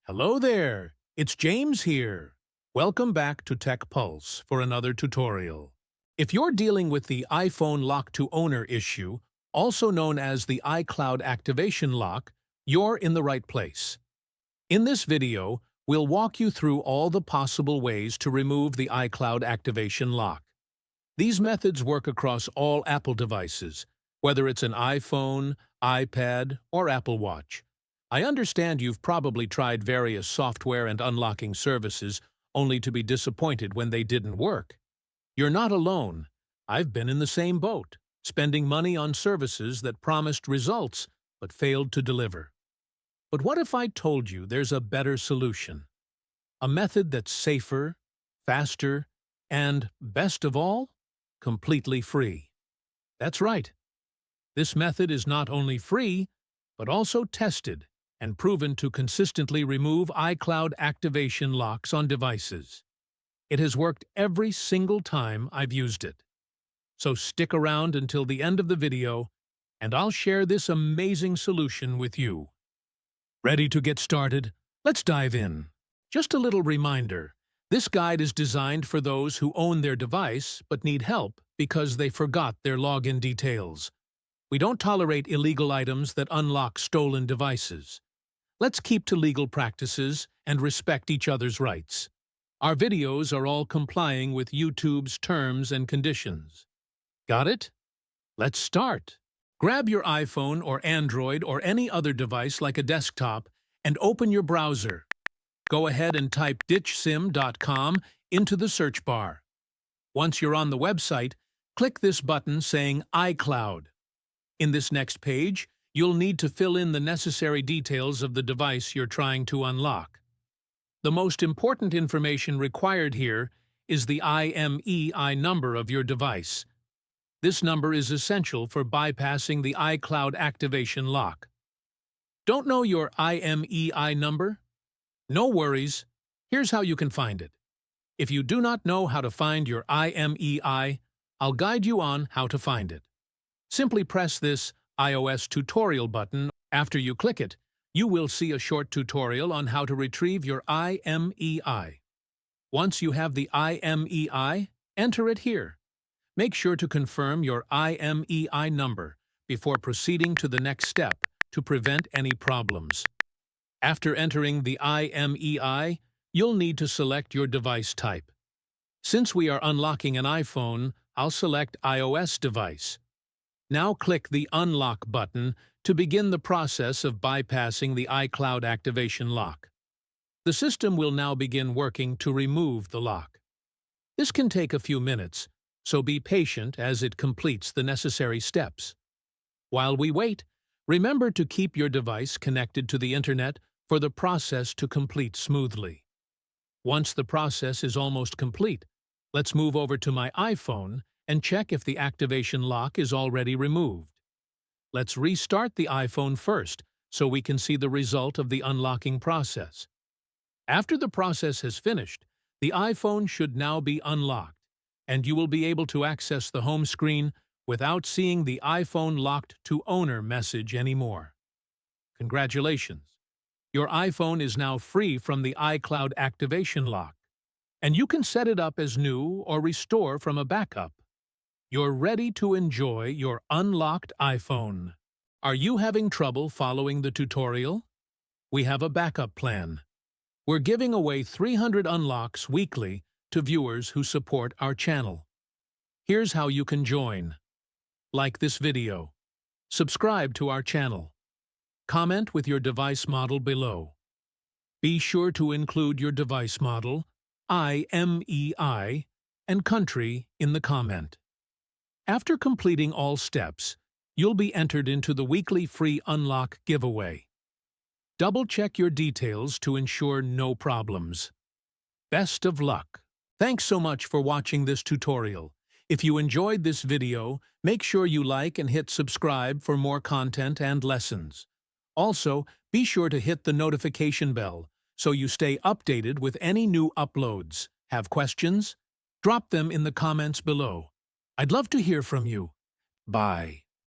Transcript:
Hello there, it's James here. Welcome back to Tech Pulse for another tutorial. If you're dealing with the iPhone lock to owner issue, also known as the iCloud activation lock, you're in the right place. In this video, we'll walk you through all the possible ways to remove the iCloud activation lock. These methods work across all Apple devices, whether it's an iPhone, iPad, or Apple Watch. I understand you've probably tried various software and unlocking services only to be disappointed when they didn't work. You're not alone. I've been in the same boat, spending money on services that promised results but failed to deliver. But what if I told you there's a better solution? A method that's safer, faster, and, best of all, completely free. That's right. This method is not only free, but also tested and proven to consistently remove iCloud activation locks on devices. It has worked every single time I've used it. So stick around until the end of the video, and I'll share this amazing solution with you. Ready to get started? Let's dive in. Just a little reminder, this guide is designed for those who own their device but need help because they forgot their login details. We don't tolerate illegal items that unlock stolen devices. Let's keep to legal practices and respect each other's rights. Our videos are all complying with YouTube's terms and conditions. Got it? Let's start. Grab your iPhone or Android or any other device like a desktop and open your browser. Go ahead and type ditchsim.com into the search bar. Once you're on the website, click this button saying iCloud. In this next page, you'll need to fill in the necessary details of the device you're trying to unlock. The most important information required here is the IMEI number of your device. This number is essential for bypassing the iCloud activation lock. Don't know your IMEI number? No worries. Here's how you can find it. If you do not know how to find your IMEI, I'll guide you on how to find it. Simply press this iOS tutorial button. After you click it, you will see a short tutorial on how to retrieve your IMEI. Once you have the IMEI, enter it here. Make sure to confirm your IMEI number before proceeding to the next step to prevent any problems. After entering the IMEI, you'll need to select your device type. Since we are unlocking an iPhone, I'll select iOS device. Now click the Unlock button to begin the process of bypassing the iCloud activation lock. The system will now begin working to remove the lock. This can take a few minutes, so be patient as it completes the necessary steps. While we wait, remember to keep your device connected to the internet for the process to complete smoothly. Once the process is almost complete, let's move over to my iPhone and check if the activation lock is already removed. Let's restart the iPhone first so we can see the result of the unlocking process. After the process has finished, the iPhone should now be unlocked, and you will be able to access the home screen without seeing the iPhone locked to owner message anymore. Congratulations! Your iPhone is now free from the iCloud activation lock, and you can set it up as new or restore from a backup. You're ready to enjoy your unlocked iPhone. Are you having trouble following the tutorial? We have a backup plan. We're giving away 300 unlocks weekly to viewers who support our channel. Here's how you can join. Like this video. Subscribe to our channel. Comment with your device model below. Be sure to include your device model, IMEI, and country in the comment. After completing all steps, you'll be entered into the weekly free unlock giveaway. Double-check your details to ensure no problems. Best of luck! Thanks so much for watching this tutorial. If you enjoyed this video, make sure you like and hit subscribe for more content and lessons. Also, be sure to hit the notification bell so you stay updated with any new uploads. Have questions? Drop them in the comments below. I'd love to hear from you. Bye.